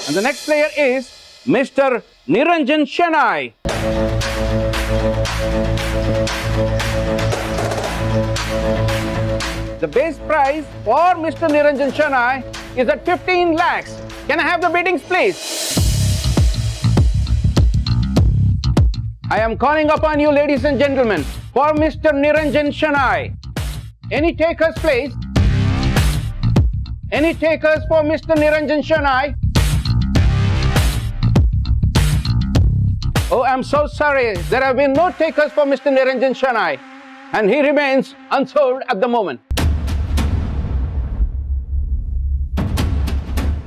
And the next player is Mr. Niranjan Shenoy. The base prize for Mr. Niranjan Shenoy is at 15 lakhs. Can I have the biddings, please? I am calling upon you, ladies and gentlemen, for Mr. Niranjan Shenoy. Any takers, please? Any takers for Mr. Niranjan Shenoy? Oh, I'm so sorry. There have been no takers for Mr. Niranjan Shenoy, and he remains unsold at the moment.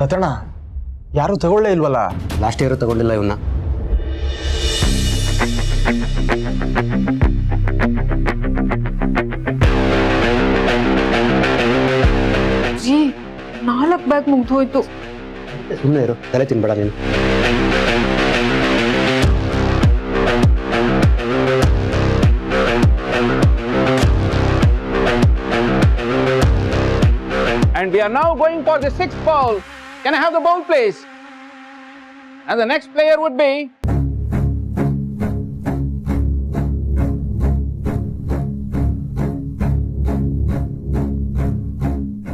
ರತಣ್ಣ ಯಾರು ತಗೊಳ್ಳೇ ಇಲ್ವಲ್ಲ? Last year ತಗೊಂಡಿಲ್ಲ ಇವನ್ನ. G 4 bag ಮುಗ್ದೋಯ್ತು. ಸುಮ್ಮನೆ ಇರು, ತಲೆ ತಿನ್ಬೇಡ ನೀನು. And we are now going for the 6th ball. Can I have the ball, please? And the next player would be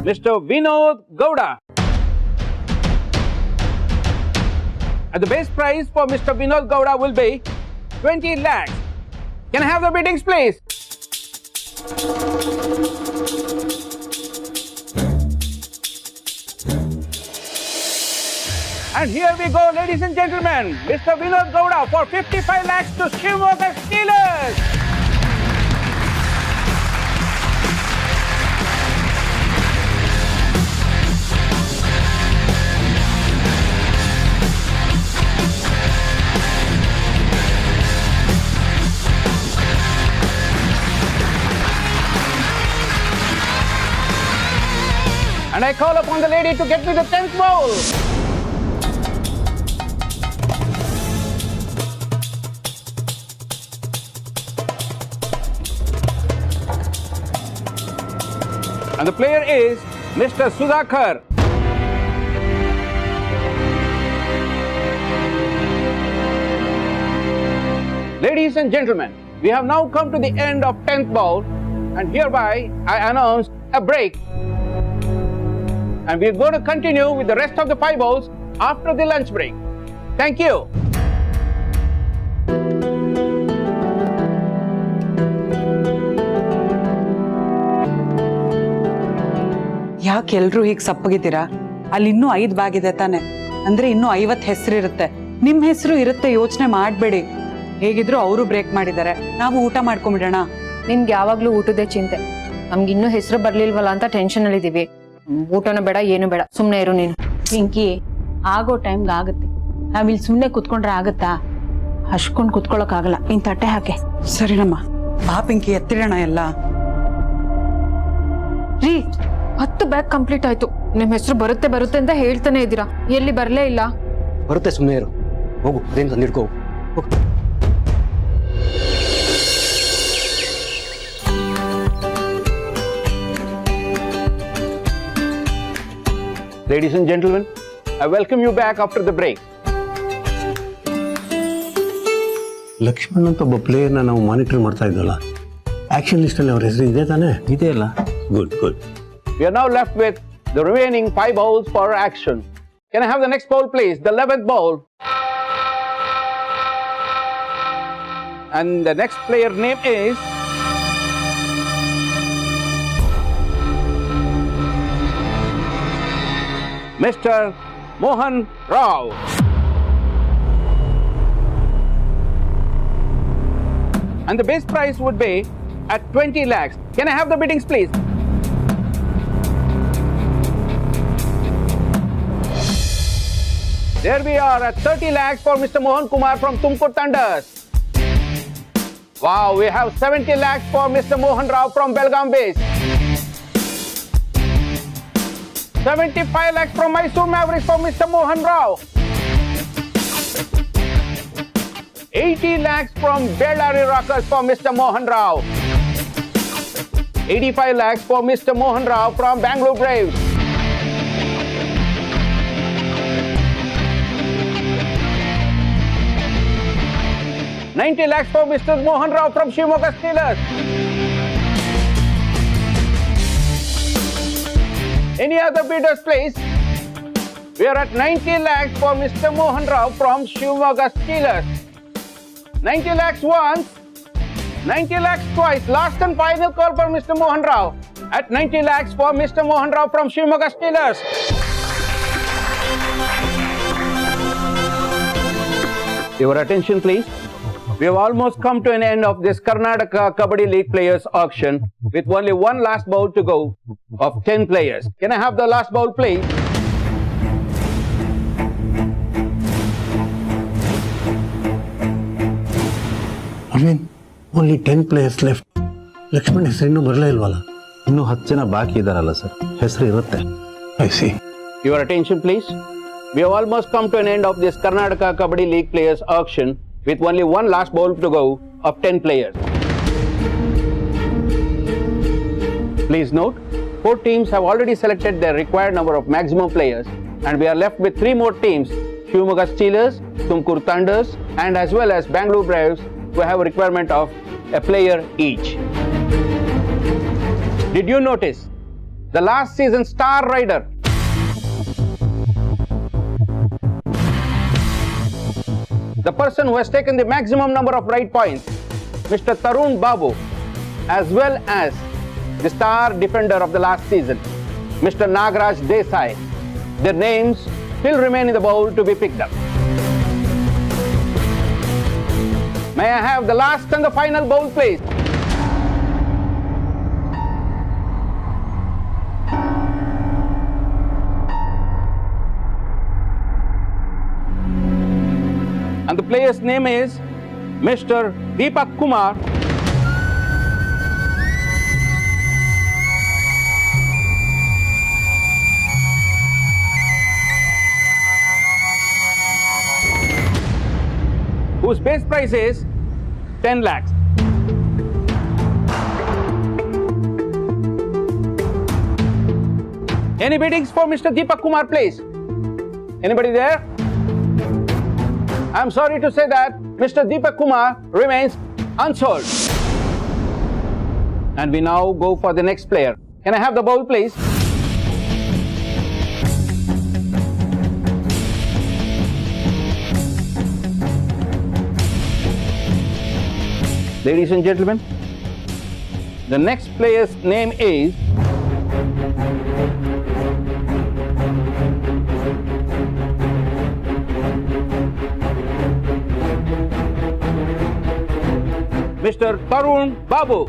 Mr. Vinod Gowda. And the base prize for Mr. Vinod Gowda will be 20 lakhs. Can I have the biddings, please? And here we go, ladies and gentlemen, Mr. Vinod Gowda for 55 lakhs to Shimoga Steelers. And I call upon the lady to get me the 10th ball. And the player is Mr. Sudhakar. Ladies and gentlemen, we have now come to the end of 10th ball, and hereby I announce a break. And we are going to continue with the rest of the 5 balls after the lunch break. Thank you. ಯಾಕೆ ಎಲ್ರು ಹೀಗೆ ಸಪ್ಪಗಿದ್ದೀರಾ? ಅಲ್ಲಿ ಇನ್ನೂ 5 bag ಇದೆ ತಾನೆ, ಅಂದ್ರೆ ಇನ್ನೂ 50 ಹೆಸರು ಇರುತ್ತೆ. ನಿಮ್ ಹೆಸರು ಇರುತ್ತೆ, ಯೋಚನೆ ಮಾಡಬೇಡಿ. ಹೇಗಿದ್ರು ಅವರು ಬ್ರೇಕ್ ಮಾಡಿದ್ದಾರೆ, ನಾವು ಊಟ ಮಾಡ್ಕೊಂಡ್ಬಿಡೋಣ. ನಿನ್ಗೆ ಯಾವಾಗ್ಲೂ ಊಟದೇ ಚಿಂತೆ. ನಮ್ಗೆ ಇನ್ನೂ ಹೆಸರು ಬರ್ಲಿಲ್ವಲ್ಲ ಅಂತ ಟೆನ್ಷನ್ ಅಲ್ಲಿ ಇದೀವಿ. ಊಟನೂ ಬೇಡ, ಏನು ಬೇಡ, ಸುಮ್ನೆ ಇರು ನೀನು. ಪಿಂಕಿ, ಆಗೋ ಟೈಮ್ಗೆ ಆಗುತ್ತೆ. ನಾವಿಲ್ಲಿ ಸುಮ್ಮನೆ ಕುತ್ಕೊಂಡ್ರೆ ಆಗುತ್ತಾ? ಹಚ್ಕೊಂಡು ಕುತ್ಕೊಳ್ಳೋಕ್ ಆಗಲ್ಲ. ನೀನ್ ತಟ್ಟೆ ಹಾಕೆ. ಸರಿನಮ್ಮ, ಬಾ ಪಿಂಕಿ, ಎತ್ತಿಡೋಣ ಎಲ್ಲ. ರೀ, 10 ಬ್ಯಾಗ್ ಕಂಪ್ಲೀಟ್ ಆಯ್ತು. ನಿಮ್ ಹೆಸರು ಬರುತ್ತೆ ಬರುತ್ತೆ ಅಂತ ಹೇಳ್ತಾನೆ ಇದ್ದೀರಾ, ಎಲ್ಲಿ ಬರ್ಲೇ ಇಲ್ಲ. ಬರುತ್ತೆ, ಸುಮ್ಮನೆ ಇರು. ಹೋಗು, ಅದೇನು ತಂದಿಡ್ಕೋ. ಹೋಗು. Ladies and gentlemen, I welcome you back after the break. Lakshman ಅಂತ ಒಬ್ಬ ಪ್ಲೇಯರ್ನ ನಾವು ಮಾನಿಟರ್ ಮಾಡ್ತಾ ಇದ್ವಲ್ಲ, ಆಕ್ಷನ್ ಲಿಸ್ಟಲ್ಲಿ ಅವ್ರ ಹೆಸರು ಇದೆ ತಾನೇ? ಇದೆ ಅಲ್ಲ? Good good. We are now left with the remaining 5 balls for action. Can I have the next ball, please? The 11th ball. And the next player name is Mr. Mohan Rao. And the base prize would be at 20 lakhs. Can I have the biddings, please? There we are at 30 lakhs for Mr. Mohan Kumar from Tumkur Thunders. Wow, we have 70 lakhs for Mr. Mohan Rao from Belgaum base. 75 lakhs from Mysore Mavericks for Mr. Mohan Rao. 80 lakhs from Bellary Rockers for Mr. Mohan Rao. 85 lakhs for Mr. Mohan Rao from Bangalore Braves. 90 lakhs for Mr. Mohan Rao from Shimoga Steelers. Any other bidders, please? We are at 90 lakhs for Mr. Mohan Rao from Shimoga Steelers. 90 lakhs once, 90 lakhs twice. Last and final call for Mr. Mohan Rao. At 90 lakhs for Mr. Mohan Rao from Shimoga Steelers. Your attention, please. We have almost come to an end of this Karnataka Kabaddi League Players auction with only one last bowl to go of 10 players. Can I have the last bowl, please? Arvind, only 10 players left. Lakshman ಹೆಸರು ಇನ್ನೂ ಬರಲೇ ಇಲ್ವಲ್ಲ? ಇನ್ನೂ 10 ಜನ ಬಾಕಿ ಇದಾರಲ್ಲ sir, ಹೆಸರು ಇರುತ್ತೆ. I C. Your attention, please. We have almost come to an end of this Karnataka Kabaddi League Players auction with only one last bowl to go of 10 players. Please note, 4 teams have already selected their required number of maximum players, and we are left with 3 more teams: Shimoga Steelers, Tumkur Thunders, and as well as Bangalore Braves, who have a requirement of a player each. Did you notice the last season star rider? The person who has taken the maximum number of right points, Mr. Tarun Babu, as well as the star defender of the last season, Mr. Nagaraj Desai. Their names still remain in the bowl to be picked up. May I have the last and the final bowl, please? And the player's name is Mr. Deepak Kumar. Whose base price is 10 lakhs. Any biddings for Mr. Deepak Kumar, please? Anybody there? I'm sorry to say that Mr. Deepak Kumar remains unsold. And we now go for the next player. Can I have the bowl, please? Ladies and gentlemen, the next player's name is Mr. Tarun Babu.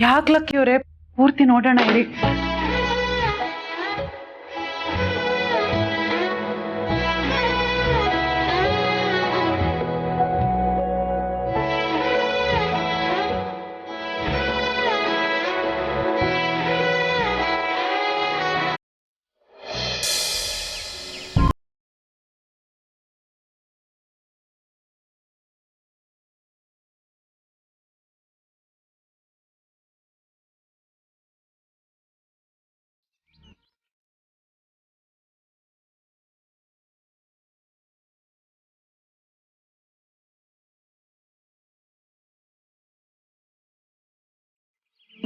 ಯಾಕೆ lucky ಅವರೇ, ಪೂರ್ತಿ ನೋಡೋಣ ಇರಿ.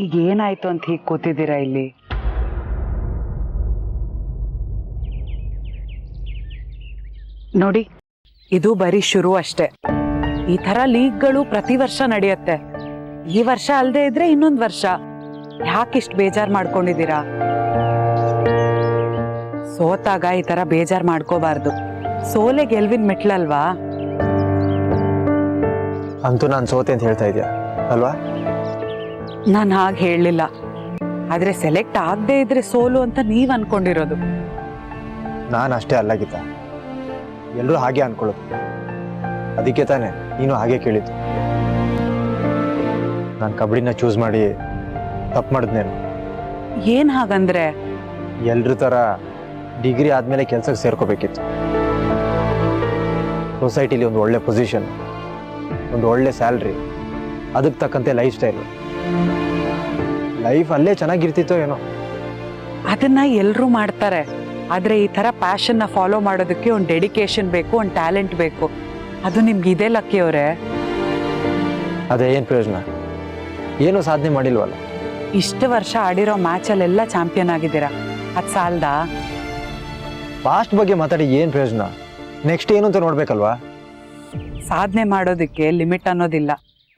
ಈಗ ಏನಾಯ್ತು ಅಂತ ಹೀಗೆ ಕೂತಿದ್ದೀರಾ ಇಲ್ಲಿ? ನೋಡಿ, ಇದು ಬರೀ ಶುರು ಅಷ್ಟೇ. ಈ ತರ ಲೀಗ್ಗಳು ಪ್ರತಿ ವರ್ಷ ನಡೆಯುತ್ತೆ. ಈ ವರ್ಷ ಅಲ್ಲದೆ ಇದ್ರೆ ಇನ್ನೊಂದು ವರ್ಷ. ಯಾಕಿಷ್ಟು ಬೇಜಾರ್ ಮಾಡ್ಕೊಂಡಿದ್ದೀರಾ? ಸೋತಾಗ ಈ ತರ ಬೇಜಾರ್ ಮಾಡ್ಕೋಬಾರ್ದು. ಸೋಲೆ ಗೆಲ್ವಿನ ಮೆಟ್ಲಲ್ವಾ? ಅಂತೂ ನಾನು ಸೋತೆ ಅಂತ ಹೇಳ್ತಾ ಇದೆಯಾ ಅಲ್ವಾ? ನಾನು ಹಾಗೆ ಹೇಳಲಿಲ್ಲ. ಆದ್ರೆ ಸೆಲೆಕ್ಟ್ ಆಗದೆ ಇದ್ರೆ ಸೋಲು ಅಂತ ನೀವ್ ಅನ್ಕೊಂಡಿರೋದು. ನಾನು ಅಷ್ಟೇ ಅಲ್ಲ ಗೀತಾ, ಎಲ್ಲರೂ ಹಾಗೆ ಅನ್ಕೊಳ್ಳೋದು. ಅದಕ್ಕೆ ತಾನೆ ನೀನು ಹಾಗೆ ಕೇಳಿದ್ದು. ನಾನು ಕಬಡ್ಡಿನ ಚೂಸ್ ಮಾಡಿ ತಪ್ಪು ಮಾಡಿದ್ನೇನು? ಏನ್ ಹಾಗಂದ್ರೆ? ಎಲ್ರ ಥರ ಡಿಗ್ರಿ ಆದಮೇಲೆ ಕೆಲಸಕ್ಕೆ ಸೇರ್ಕೋಬೇಕಿತ್ತು. ಸೊಸೈಟಿಲಿ ಒಂದು ಒಳ್ಳೆ ಪೊಸಿಷನ್, ಒಂದು ಒಳ್ಳೆ ಸ್ಯಾಲ್ರಿ, ಅದಕ್ಕೆ ತಕ್ಕಂತೆ ಲೈಫ್ ಸ್ಟೈಲು. ಲೈಫ್ ಅಲ್ಲೇ ಚೆನ್ನಾಗಿರ್ತಿತ್ತೋ ಏನೋ. ಅದನ್ನ ಎಲ್ರೂ ಮಾಡ್ತಾರೆ, ಆದ್ರೆ ಈ ತರ ಪ್ಯಾಷನ್ನ ಫಾಲೋ ಮಾಡೋದಕ್ಕೆ ಒಂದು ಡೆಡಿಕೇಶನ್ ಬೇಕು, ಒಂದು ಟ್ಯಾಲೆಂಟ್ ಬೇಕು. ಅದು ನಿಮ್ಗೆ ಇದೆ ಲಕ್ಕಿ ಅವರೇ. ಅದೇ ಏನು ಪ್ರಯೋಜನ? ಏನೂ ಸಾಧನೆ ಮಾಡಿಲ್ವಲ್ಲ. ಇಷ್ಟು ವರ್ಷ ಆಡಿರೋ ಮ್ಯಾಚಲ್ಲೆಲ್ಲ ಚಾಂಪಿಯನ್ ಆಗಿದ್ದೀರಾ, ಅದು ಸಾಲ್ದಾ? ಪಾಸ್ಟ್ ಬಗ್ಗೆ ಮಾತಾಡಿ ಏನು ಪ್ರಯೋಜನ? ನೆಕ್ಸ್ಟ್ ಏನು ಅಂತ ನೋಡ್ಬೇಕಲ್ವಾ? ಸಾಧನೆ ಮಾಡೋದಕ್ಕೆ ಲಿಮಿಟ್ ಅನ್ನೋದಿಲ್ಲ,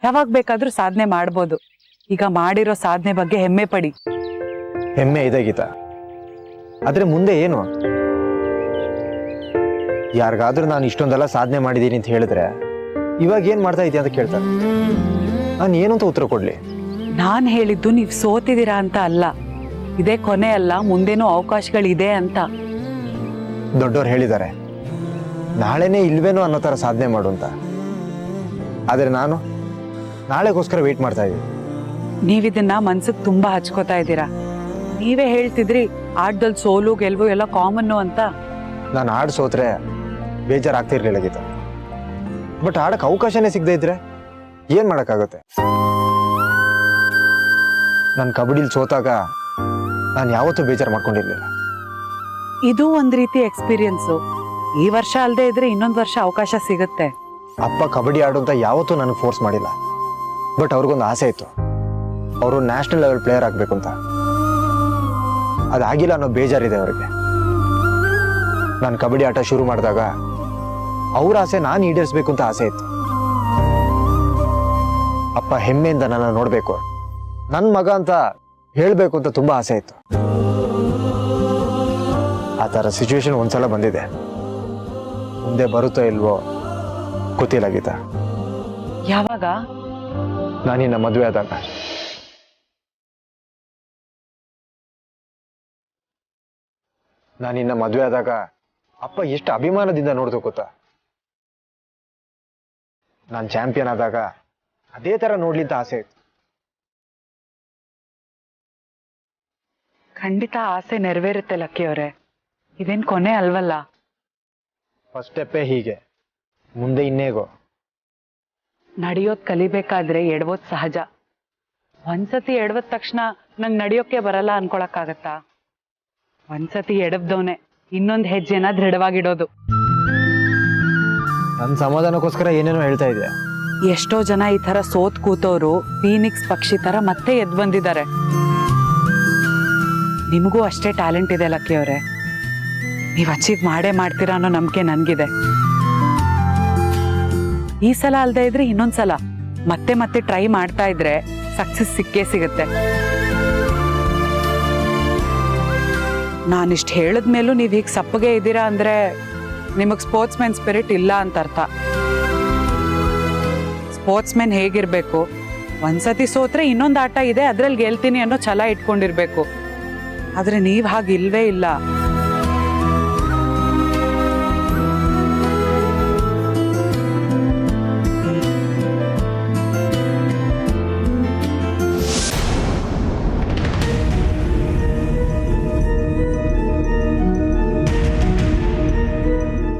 ಯಾವಾಗ ಬೇಕಾದ್ರೂ ಸಾಧನೆ ಮಾಡ್ಬೋದು. ಈಗ ಮಾಡಿರೋ ಸಾಧನೆ ಬಗ್ಗೆ ಹೆಮ್ಮೆ ಪಡಿ. ಹೆಮ್ಮೆ ಇದೆ ಗೀತಾ, ಆದ್ರೆ ಮುಂದೆ ಏನು? ಯಾರಿಗಾದ್ರೂ ನಾನು ಇಷ್ಟೊಂದೆಲ್ಲ ಸಾಧನೆ ಮಾಡಿದ್ದೀನಿ ಅಂತ ಹೇಳಿದ್ರೆ ಇವಾಗ ಏನ್ ಮಾಡ್ತಾ ಇದೀಯ ಅಂತ ಕೇಳ್ತಾರೆ. ನಾನು ಏನು ಅಂತ ಉತ್ತರ ಕೊಡ್ಲಿ? ನಾನ್ ಹೇಳಿದ್ದು ನೀವು ಸೋತಿದ್ದೀರಾ ಅಂತ ಅಲ್ಲ, ಇದೇ ಕೊನೆ ಅಲ್ಲ, ಮುಂದೇನೂ ಅವಕಾಶಗಳಿದೆ ಅಂತ. ದೊಡ್ಡವ್ರು ಹೇಳಿದ್ದಾರೆ ನಾಳೆನೇ ಇಲ್ವೇನೋ ಅನ್ನೋ ಥರ ಸಾಧನೆ ಮಾಡು ಅಂತ. ಆದರೆ ನಾನು ನಾಳೆಗೋಸ್ಕರ ವೆಯ್ಟ್ ಮಾಡ್ತಾ ಇದ್ದೀನಿ. ನೀವಿದನ್ನ ಮನ್ಸಿಗೆ ತುಂಬಾ ಹಚ್ಕೋತಾ ಇದ್ದೀರಾ. ನೀವೇ ಹೇಳ್ತಿದ್ರಿ ಆಟದಲ್ಲಿ ಸೋಲು ಗೆಲುವು ಎಲ್ಲ ಕಾಮನ್ನು ಅಂತ. ನಾನು ಆಡ್ ಸೋತ್ರೆ ಬೇಜಾರಾಗ್ತಿರ್ಲಿಲ್ಲ ಗೀತಾ, ಬಟ್ ಆಡಕ್ಕೆ ಅವಕಾಶನೇ ಸಿಗದೆ ಇದ್ರೆ ಏನು ಮಾಡೋಕ್ಕಾಗುತ್ತೆ? ನಾನು ಕಬಡ್ಡಿಲಿ ಸೋತಾಗ ನಾನು ಯಾವತ್ತೂ ಬೇಜಾರು ಮಾಡ್ಕೊಂಡಿರ್ಲಿಲ್ಲ. ಇದು ಒಂದ್ ರೀತಿ ಎಕ್ಸ್ಪೀರಿಯನ್ಸು. ಈ ವರ್ಷ ಅಲ್ಲದೆ ಇದ್ರೆ ಇನ್ನೊಂದು ವರ್ಷ ಅವಕಾಶ ಸಿಗುತ್ತೆ. ಅಪ್ಪ ಕಬಡ್ಡಿ ಆಡು ಅಂತ ಯಾವತ್ತೂ ನನಗೆ ಫೋರ್ಸ್ ಮಾಡಿಲ್ಲ, ಬಟ್ ಅವ್ರಿಗೊಂದು ಆಸೆ ಇತ್ತು, ಅವರು ನ್ಯಾಷನಲ್ ಲೆವೆಲ್ ಪ್ಲೇಯರ್ ಆಗಬೇಕು ಅಂತ. ಅದಾಗಿಲ್ಲ ಅನ್ನೋ ಬೇಜಾರಿದೆ ಅವರಿಗೆ. ನಾನು ಕಬಡ್ಡಿ ಆಟ ಶುರು ಮಾಡಿದಾಗ ಅವ್ರ ಆಸೆ ನಾನು ಈಡೇರಿಸ್ಬೇಕು ಅಂತ ಆಸೆ ಇತ್ತು. ಅಪ್ಪ ಹೆಮ್ಮೆಯಿಂದ ನನ್ನ ನೋಡಬೇಕು, ನನ್ನ ಮಗ ಅಂತ ಹೇಳಬೇಕು ಅಂತ ತುಂಬ ಆಸೆ ಇತ್ತು. ಆ ಥರ ಸಿಚುವೇಶನ್ ಒಂದ್ಸಲ ಬಂದಿದೆ, ಮುಂದೆ ಬರುತ್ತೋ ಇಲ್ವೋ ಗೊತ್ತಿಲ್ಲ ಗೀತಾ. ಯಾವಾಗ? ನಾನಿನ್ನ ಮದುವೆ ಆದಾಗ. ನಾನಿನ್ನ ಮದುವೆ ಆದಾಗ ಅಪ್ಪ ಎಷ್ಟು ಅಭಿಮಾನದಿಂದ ನೋಡ್ದು ಗೊತ್ತಾ. ನಾನು ಚಾಂಪಿಯನ್ ಆದಾಗ ಅದೇ ಥರ ನೋಡ್ಲಿ ಅಂತ ಆಸೆ ಇತ್ತು. ಖಂಡಿತ ಆಸೆ ನೆರವೇರುತ್ತೆ ಲಕ್ಕಿ ಅವರೇ, ಇದೇನ್ ಕೊನೆ ಅಲ್ವಲ್ಲ. ಫಸ್ಟ್ ಸ್ಟೆಪ್ಪೇ ಹೀಗೆ, ಮುಂದೆ ಇನ್ನೇಗೋ. ನಡೆಯೋದ್ ಕಲಿಬೇಕಾದ್ರೆ ಎಡವೋದ್ ಸಹಜ. ಒಂದ್ಸತಿ ಎಡವದ ತಕ್ಷಣ ನಂಗೆ ನಡೆಯೋಕೆ ಬರಲ್ಲ ಅನ್ಕೊಳಕ್ಕಾಗತ್ತಾ? ಒಂದ್ಸತಿ ಎಡವ್ದವನೆ ಇನ್ನೊಂದು ಹೆಜ್ಜೆನ ದೃಢವಾಗಿಡೋದು. ನನ್ನ ಸಮಾಧಾನಕ್ಕೋಸ್ಕರ ಏನೇನೋ ಹೇಳ್ತಾ ಇದೆಯಾ? ಎಷ್ಟೋ ಜನ ಈ ತರ ಸೋತ್ ಕೂತವ್ರು ಫೀನಿಕ್ಸ್ ಪಕ್ಷಿ ತರ ಮತ್ತೆ ಎದ್ ಬಂದಿದ್ದಾರೆ. ನಿಮಗೂ ಅಷ್ಟೇ ಟ್ಯಾಲೆಂಟ್ ಇದೆ ಲಕ್ಕಿ ಅವರೇ, ನೀವು ಅಚೀವ್ ಮಾಡೇ ಮಾಡ್ತೀರಾ ಅನ್ನೋ ನಂಬಿಕೆ ನನ್ಗಿದೆ. ಈ ಸಲ ಅಲ್ದೇ ಇದ್ರೆ ಇನ್ನೊಂದ್ಸಲ ಮತ್ತೆ ಮತ್ತೆ ಟ್ರೈ ಮಾಡ್ತಾ ಇದ್ರೆ ಸಕ್ಸಸ್ ಸಿಕ್ಕೇ ಸಿಗುತ್ತೆ. ನಾನಿಷ್ಟು ಹೇಳಿದ್ಮೇಲೂ ನೀವು ಹೀಗೆ ಸಪ್ಪಗೆ ಇದ್ದೀರಾ ಅಂದ್ರೆ ನಿಮಗೆ ಸ್ಪೋರ್ಟ್ಸ್ ಮ್ಯಾನ್ ಸ್ಪಿರಿಟ್ ಇಲ್ಲ ಅಂತ ಅರ್ಥ. ಸ್ಪೋರ್ಟ್ಸ್ ಮ್ಯಾನ್ ಹೇಗಿರ್ಬೇಕು, ಒಂದ್ಸತಿ ಸೋತ್ರೆ ಇನ್ನೊಂದು ಆಟ ಇದೆ ಅದ್ರಲ್ಲಿ ಗೆಲ್ತೀನಿ ಅನ್ನೋ ಛಲ ಇಟ್ಕೊಂಡಿರ್ಬೇಕು. ಆದ್ರೆ ನೀವ್ ಹಾಗಿಲ್ವೇ ಇಲ್ಲ.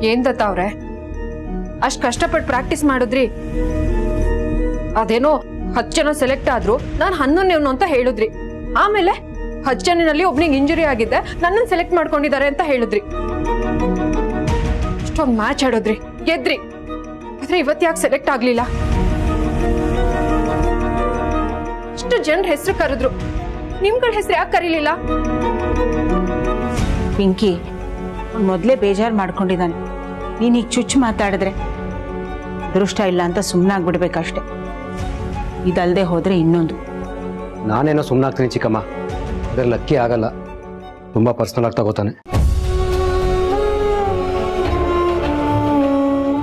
ಏನ್ ದತ್ತ ಅವ್ರೆ, ಅಷ್ಟ್ ಕಷ್ಟಪಟ್ಟು ಪ್ರಾಕ್ಟೀಸ್ ಮಾಡಿದ್ರಿ, ಅದೇನೋ 10 ಜನ ಸೆಲೆಕ್ಟ್ ಆದ್ರು, ನಾನು 11 ಅಂತ ಹೇಳಿದ್ರಿ. ಆಮೇಲೆ 10 ಜನರಲ್ಲಿ ಒಬ್ನಿಗೆ ಇಂಜುರಿ ಆಗಿದೆ, ನನ್ನನ್ನು ಸೆಲೆಕ್ಟ್ ಮಾಡ್ಕೊಂಡಿದ್ದಾರೆ ಅಂತ ಹೇಳಿದ್ರಿ. ಇಷ್ಟೊಂದು ಮ್ಯಾಚ್ ಆಡೋದ್ರಿ, ಗೆದ್ರಿ, ಆದ್ರೆ ಇವತ್ತು ಯಾಕೆ ಸೆಲೆಕ್ಟ್ ಆಗ್ಲಿಲ್ಲ? ಇಷ್ಟು ಜನರ ಹೆಸರು ಕರೆದ್ರು, ನಿಮ್ಗಳ ಹೆಸರು ಯಾಕೆ ಕರೀಲಿಲ್ಲ? ಪಿಂಕಿ ಮೊದಲೇ ಬೇಜಾರು ಮಾಡ್ಕೊಂಡಿದ್ದಾನೆ. ನೀನು ಈಗ ಚುಚ್ಚು ಮಾತಾಡಿದ್ರೆ ಅದೃಷ್ಟ ಇಲ್ಲ ಅಂತ ಸುಮ್ಮನಾಗ್ಬಿಡ್ಬೇಕಷ್ಟೆ. ಇದಲ್ಲದೆ ಹೋದ್ರೆ ಇನ್ನೊಂದು. ನಾನೇನೋ ಸುಮ್ಮನಾಗ್ತೀನಿ ಚಿಕ್ಕಮ್ಮ, ಅದ್ರ ಲಕ್ಕಿ ಆಗಲ್ಲ, ತುಂಬ ಪರ್ಸ್ನಲ್ ಆಗಿ ತಗೋತಾನೆ.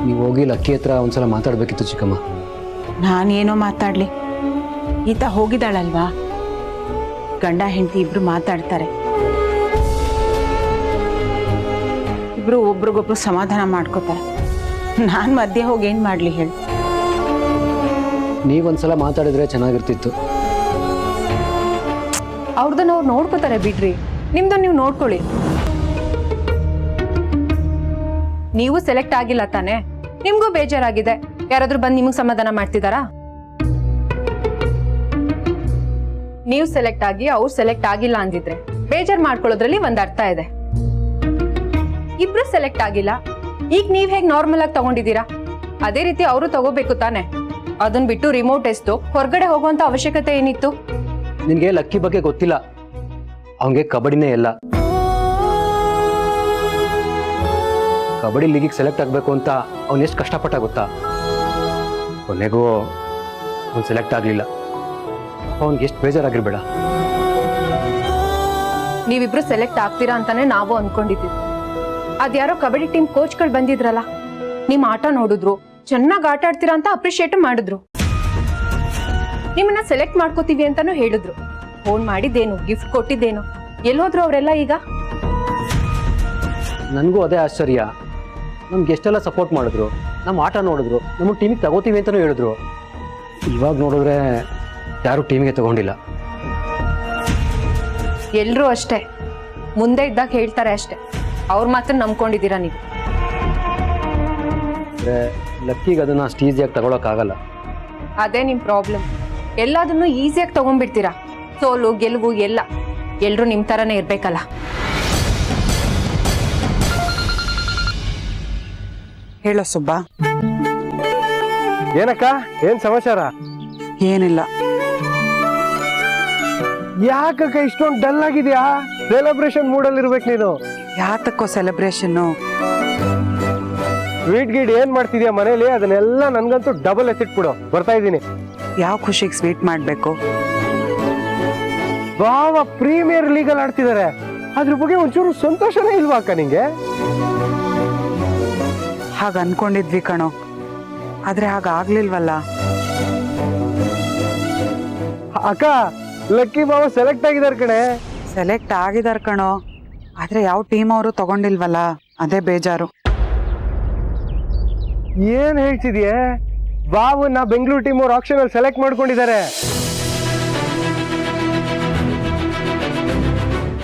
ನೀವು ಹೋಗಿ ಲಕ್ಕಿ ಹತ್ರ ಒಂದ್ಸಲ ಮಾತಾಡ್ಬೇಕಿತ್ತು ಚಿಕ್ಕಮ್ಮ. ನಾನೇನೋ ಮಾತಾಡ್ಲಿ, ಈತ ಹೋಗಿದ್ದಾಳಲ್ವಾ, ಗಂಡ ಹೆಂಡತಿ ಇಬ್ರು ಮಾತಾಡ್ತಾರೆ, ಇಬ್ರು ಒಬ್ರಿಗೊಬ್ರು ಸಮಾಧಾನ ಮಾಡ್ಕೋತಾರೆ. ನಾನು ಮಧ್ಯೆ ಹೋಗಿ ಏನ್ ಮಾಡ್ಲಿ ಹೇಳಿ? ನೀವೊಂದ್ಸಲ ಮಾತಾಡಿದ್ರೆ ಚೆನ್ನಾಗಿರ್ತಿತ್ತು. ಅವ್ರದನ್ನ ಅವ್ರು ನೋಡ್ಕೋತಾರೆ ಬಿಡ್ರಿ, ನಿಮ್ದು ನೀವು ನೋಡ್ಕೊಳ್ಳಿ. ನೀವು ಸೆಲೆಕ್ಟ್ ಆಗಿಲ್ಲ ತಾನೆ, ನಿಮ್ಗೂ ಬೇಜಾರಾಗಿದೆ. ಯಾರಾದ್ರೂ ಬಂದು ನಿಮಗ್ ಸಮಾಧಾನ ಮಾಡ್ತಿದಾರಾ? ನೀವು ಸೆಲೆಕ್ಟ್ ಆಗಿ ಅವ್ರು ಸೆಲೆಕ್ಟ್ ಆಗಿಲ್ಲ ಅಂದಿದ್ರೆ ಬೇಜಾರ್ ಮಾಡ್ಕೊಳ್ಳೋದ್ರಲ್ಲಿ ಒಂದ್ ಅರ್ಥ ಇದೆ. ಇಬ್ರು ಸೆಲೆಕ್ಟ್ ಆಗಿಲ್ಲ, ಈಗ ನೀವ್ ಹೇಗ್ ನಾರ್ಮಲ್ ಆಗಿ ತಗೊಂಡಿದ್ದೀರಾ ಅದೇ ರೀತಿ ಅವರು ತಗೋಬೇಕು ತಾನೆ. ಅದನ್ ಬಿಟ್ಟು ರಿಮೋಟ್ ಎಷ್ಟು ಹೊರಗಡೆ ಹೋಗುವಂತ ಅವಶ್ಯಕತೆ ಏನಿತ್ತು? ನಿನ್ಗೆ ಲಕ್ಕಿ ಬಗ್ಗೆ ಗೊತ್ತಿಲ್ಲ. ಅವನಿಗೆ ಕಬಡ್ಡಿನೇ ಇಲ್ಲ. ಕಬಡ್ಡಿ ಲೀಗಿಗೆ ಸೆಲೆಕ್ಟ್ ಆಗಬೇಕು ಅಂತ ಅವ್ನು ಎಷ್ಟು ಕಷ್ಟಪಟ್ಟ ಗೊತ್ತಾ? ಕೊನೆಗೂ ಅವ್ನು ಸೆಲೆಕ್ಟ್ ಆಗಲಿಲ್ಲ. ಅವ್ನಿಗೆ ಎಷ್ಟು ಬೇಜಾರಾಗಿರ್ಬೇಡ. ನೀವಿಬ್ರು ಸೆಲೆಕ್ಟ್ ಆಗ್ತೀರಾ ಅಂತಾನೆ ನಾವು ಅನ್ಕೊಂಡಿದ್ದೀವಿ. ಅದ್ಯಾರೋ ಕಬಡ್ಡಿ ಟೀಮ್ ಕೋಚ್ಗಳು ಬಂದಿದ್ರಲ್ಲ, ನಿಮ್ ಆಟ ನೋಡಿದ್ರು, ಚೆನ್ನಾಗಿ ಆಟ ಆಡ್ತೀರಾ ಅಂತ ಅಪ್ರಿಶಿಯೇಟ್ ಮಾಡಿದ್ರು. ನಿಮ್ಮನ್ನ ಸೆಲೆಕ್ಟ್ ಮಾಡ್ಕೋತೀವಿ ಅಂತಾನು ಹೇಳಿದ್ರು. ಫೋನ್ ಮಾಡಿದ್ದೇನು, ಗಿಫ್ಟ್ ಕೊಟ್ಟಿದ್ದೇನು, ಎಲ್ಲೋದ್ರು ಅವರೆಲ್ಲ ಈಗ? ನನಗೂ ಅದೇ ಆಶ್ಚರ್ಯ. ನಮ್ಗೆ ಎಷ್ಟೆಲ್ಲ ಸಪೋರ್ಟ್ ಮಾಡಿದ್ರು, ನಮ್ಮ ಆಟ ನೋಡಿದ್ರು, ನಮ್ಮ ಟೀಮಿಗೆ ತಗೋತೀವಿ ಅಂತಲೂ ಹೇಳಿದ್ರು. ಇವಾಗ ನೋಡಿದ್ರೆ ಯಾರು ಟೀಮಿಗೆ ತಗೊಂಡಿಲ್ಲ. ಎಲ್ರೂ ಅಷ್ಟೇ, ಮುಂದೆ ಇದ್ದಾಗ ಹೇಳ್ತಾರೆ ಅಷ್ಟೇ. ಅವ್ರ ಮಾತ್ರ ನಂಬ್ಕೊಂಡಿದ್ದೀರಾ ನೀವು. ಅಂದರೆ ಲಕ್ಕಿಗೆ ಅದನ್ನು ಅಷ್ಟು ಈಸಿಯಾಗಿ ತಗೊಳಕ್ಕಾಗಲ್ಲ. ಅದೇ ನಿಮ್ ಪ್ರಾಬ್ಲಮ್. ಎಲ್ಲದನ್ನು ಈಸಿಯಾಗಿ ತಗೊಂಡ್ಬಿಡ್ತೀರಾ. ಸೋಲು ಗೆಲುವು ಎಲ್ಲ ಎಲ್ರೂ ನಿಮ್ ತರನೇ ಇರ್ಬೇಕಲ್ಲ. ಹೇಳೋ ಸುಬ್ಬ. ಏನಕ್ಕ, ಏನ್ ಸಮಾಚಾರ? ಏನಿಲ್ಲ. ಯಾಕಕ್ಕ ಇಷ್ಟೊಂದು ಡಲ್ ಆಗಿದ್ಯಾ? ಸೆಲೆಬ್ರೇಷನ್ ಮೂಡಲ್ಲಿ ಇರ್ಬೇಕು ನೀನು. ಯಾತಕ್ಕೋ ಸೆಲೆಬ್ರೇಷನ್ನು? ಸ್ವೀಟ್ ಗೀಡ್ ಏನ್ ಮಾಡ್ತಿದ್ಯಾ ಮನೇಲಿ? ಅದನ್ನೆಲ್ಲ ನನ್ಗಂತೂ ಡಬಲ್ ಎತ್ತಿಟ್ಬಿಡು, ಬರ್ತಾ ಇದ್ದೀನಿ. ಯಾವ ಖುಷಿಗೆ ಸ್ವೀಟ್ ಮಾಡ್ಬೇಕು? ಬಾವ ಪ್ರೀಮಿಯರ್ ಲೀಗಲ್ಲಿ ಆಡ್ತಿದ್ದಾರೆ, ಅದ್ರ ಬಗ್ಗೆ ಒಂಚೂರು ಸಂತೋಷನೇ ಇಲ್ವಾ ಅಕ್ಕ ನಿಂಗೆ? ಹಾಗ ಅನ್ಕೊಂಡಿದ್ವಿ ಕಣೋ, ಆದ್ರೆ ಹಾಗಾಗ್ಲಿಲ್ವಲ್ಲ. ಅಕ್ಕ, ಲಕ್ಕಿ ಬಾವ ಸೆಲೆಕ್ಟ್ ಆಗಿದ್ದಾರೆ ಕಣೆ. ಸೆಲೆಕ್ಟ್ ಆಗಿದಾರ ಕಣೋ, ಆದ್ರೆ ಯಾವ ಟೀಮ್ ಅವರು ತಗೊಂಡಿಲ್ವಲ್ಲ, ಅದೇ ಬೇಜಾರು. ಏನ್ ಹೇಳ್ತಿದ್ಯೆ? ಬಾವನ್ನ ಬೆಂಗಳೂರು ಟೀಮ್ ಅವ್ರು ಆಕ್ಷನ್ ಅಲ್ಲಿ ಸೆಲೆಕ್ಟ್ ಮಾಡ್ಕೊಂಡಿದ್ದಾರೆ.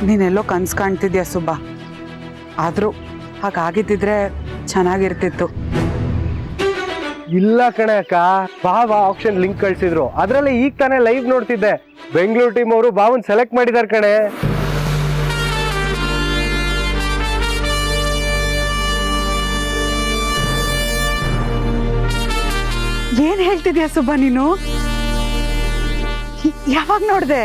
ನೀನೆಲ್ಲೋ ಕನ್ಸ್ ಕಾಣ್ತಿದ್ಯಾ ಸುಬ್ಬ. ಆದ್ರೂ ಹಾಗಾಗಿದ್ದಿದ್ರೆ ಚೆನ್ನಾಗಿರ್ತಿತ್ತು. ಇಲ್ಲ ಕಣೆ ಅಕ್ಕ, ಬಾವ ಆಕ್ಷನ್ ಲಿಂಕ್ ಕಳ್ಸಿದ್ರು, ಅದ್ರಲ್ಲಿ ಈಗ ತಾನೇ ಲೈವ್ ನೋಡ್ತಿದ್ದೆ. ಬೆಂಗಳೂರು ಟೀಮ್ ಅವರು ಬಾವನ್ ಸೆಲೆಕ್ಟ್ ಮಾಡಿದಾರೆ ಕಣೆ. ಏನ್ ಹೇಳ್ತಿದ್ಯಾ ಸುಬ್ಬ ನೀನು? ಯಾವಾಗ ನೋಡ್ದೆ?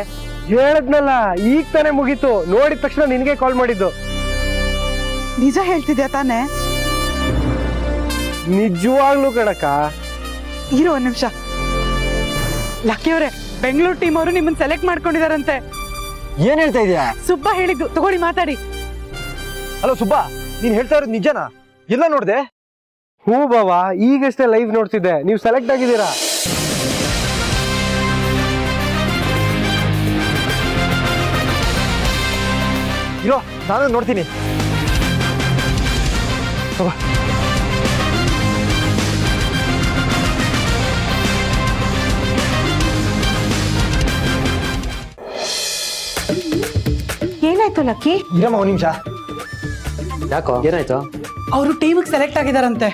ಹೇಳದ್ನಲ್ಲ, ಈಗ ತಾನೇ ಮುಗೀತು. ನೋಡಿದ ತಕ್ಷಣ ನಿನ್ಗೆ ಕಾಲ್ ಮಾಡಿದ್ದು. ನಿಜ ಹೇಳ್ತಿದ್ಯಾ ತಾನೇ? ನಿಜವಾಗ್ಲೂ ಕಣಕ್ಕ. ಇರೋ ಒಂದ್ ನಿಮಿಷ. ಲಕ್ಕಿ ಅವರೇ, ಬೆಂಗಳೂರು ಟೀಮ್ ಅವರು ನಿಮ್ಮನ್ನ ಸೆಲೆಕ್ಟ್ ಮಾಡ್ಕೊಂಡಿದಾರಂತೆ. ಏನ್ ಹೇಳ್ತಾ ಇದೀಯಾ? ಸುಬ್ಬ ಹೇಳಿದ್ದು, ತಗೊಳ್ಳಿ ಮಾತಾಡಿ. ಹಲೋ ಸುಬ್ಬಾ, ನೀನ್ ಹೇಳ್ತಾ ಇರೋದು ನಿಜನಾ? ಎಲ್ಲ ನೋಡ್ದೆ? ಹ್ಞೂ ಬಾವ, ಈಗಷ್ಟೇ ಲೈವ್ ನೋಡ್ತಿದ್ದೆ. ನೀವು ಸೆಲೆಕ್ಟ್ ಆಗಿದ್ದೀರಾ. ಇರೋ, ನಾನು ನೋಡ್ತೀನಿ. ಏನಾಯ್ತು ಲಕ್ಕಿ? ಇರಮ್ಮ ಒಂದ್ ನಿಮಿಷ. ಯಾಕೋ, ಏನಾಯ್ತು? ಅವರು ಟೀಮಿಗೆ ಸೆಲೆಕ್ಟ್ ಆಗಿದಾರಂತೆ.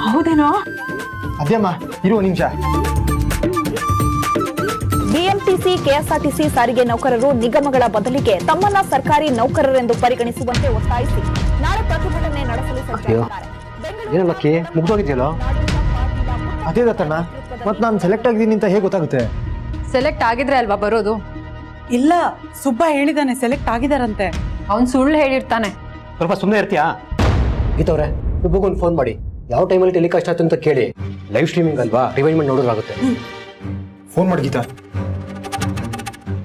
ಹೌದೇನೋ? ಅದೇಮ್ಮ, ಇರು ಒಂದ್ ನಿಮಿಷ. ಬಿಎಂಟಿಸಿ, ಕೆಎಸ್ಆರ್ಟಿಸಿ ಸಾರಿಗೆ ನೌಕರರು ನಿಗಮಗಳ ಬದಲಿಗೆ ತಮ್ಮನ್ನ ಸರ್ಕಾರಿ ನೌಕರರೆಂದು ಪರಿಗಣಿಸುವಂತೆ ಒತ್ತಾಯಿಸಿ ನಾಳೆ ಪ್ರತಿಭಟನೆ ನಡೆಸಲು ಸಜ್ಜಾಗಿದ್ದಾರೆ. ಏನೋ ಲಕ್ಕಿ, ಮುಗ್ದೋಗಿದ್ಯಲ್ಲೋ? ಅದೇ ದತ್ತಣ್ಣ, ಮತ್ ನಾನು ಸೆಲೆಕ್ಟ್ ಆಗಿದ್ದೀನಿ ಅಂತ ಹೇಗೆ ಗೊತ್ತಾಗುತ್ತೆ? ಸೆಲೆಕ್ಟ್ ಆಗಿದ್ರೆ ಅಲ್ವಾ ಬರೋದು? ಇಲ್ಲ, ಸುಬ್ಬ ಹೇಳಿದಾನೆ ಸೆಲೆಕ್ಟ್ ಆಗಿದಾರಂತೆ. ಅವ್ನ್ ಸುಳ್ಳು ಹೇಳಿರ್ತಾನೆ. ಸ್ವಲ್ಪ ಸುಮ್ಮನೆ ಇರ್ತೀಯಾ? ಗೀತವ್ರೆ, ಸುಬ್ಬಗೊಂದು ಫೋನ್ ಮಾಡಿ ಯಾವ ಟೈಮಲ್ಲಿ ಟೆಲಿಕಾಸ್ಟ್ ಆಯ್ತು ಅಂತ ಕೇಳಿ. ಲೈವ್ ಸ್ಟ್ರೀಮಿಂಗ್ ಅಲ್ವಾ, ರಿವೈಂಡ್ ಮಾಡಿ ನೋಡೋದಾಗುತ್ತೆ. ಫೋನ್ ಮಾಡಿ ಗೀತಾ,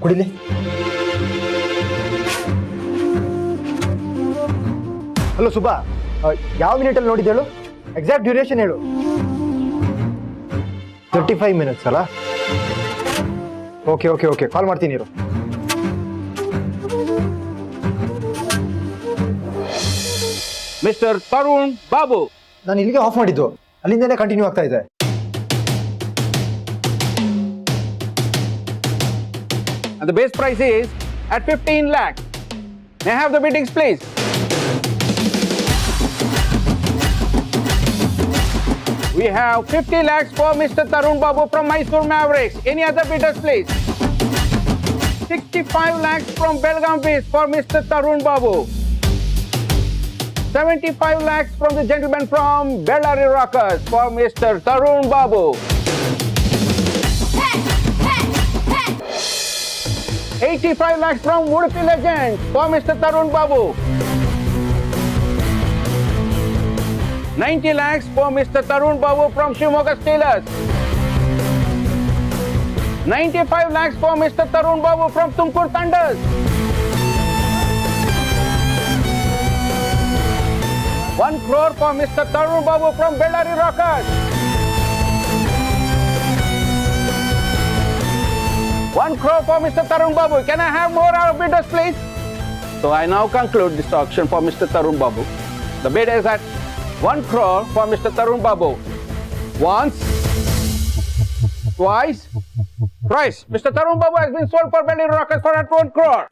ಕುಡಿಲಿ. ಹಲೋ ಸುಬ್ಬಾ, ಯಾವ ಮಿನಿಟಲ್ಲಿ ನೋಡಿದ್ದು ಹೇಳು? ಎಕ್ಸಾಕ್ಟ್ ಡ್ಯೂರೇಷನ್ ಹೇಳು. 35 ಮಿನಿಟ್ಸ್ ಅಲ್ಲ? ಓಕೆ ಓಕೆ ಓಕೆ, ಕಾಲ್ ಮಾಡ್ತೀನಿ ಇರು. ಮಿಸ್ಟರ್ ತರುಣ್ ಬಾಬು. ನಾನು ಇಲ್ಲಿಗೆ ಆಫ್ ಮಾಡಿದ್ದು, ಅಲ್ಲಿಂದನೇ ಕಂಟಿನ್ಯೂ ಆಗ್ತಾ ಇದೆ. And the base price is at 15 lakh. May I have the biddings, please? We have 50 lakhs for Mr. Tarun Babu from Mysore Mavericks. Any other bidders, please? 65 lakhs from Belgaum Beast for Mr. Tarun Babu. 75 lakhs from the gentleman from Bellary Rockers for Mr. Tarun Babu. 85 lakhs from Udupi Legends for Mr. Tarun Babu. 90 lakhs for Mr. Tarun Babu from Shimoga Steelers. 95 lakhs for Mr. Tarun Babu from Tumkur Thunders. 1 crore for Mr. Tarun Babu from Bellary Rockers. 1 crore for Mr. Tarun Babu. Can I have more bidders, please? So I now conclude this auction for Mr. Tarun Babu. The bid is at 1 crore for Mr. Tarun Babu. Once, twice, thrice. Mr. Tarun Babu has been sold for Bellary Rockers for at 1 crore.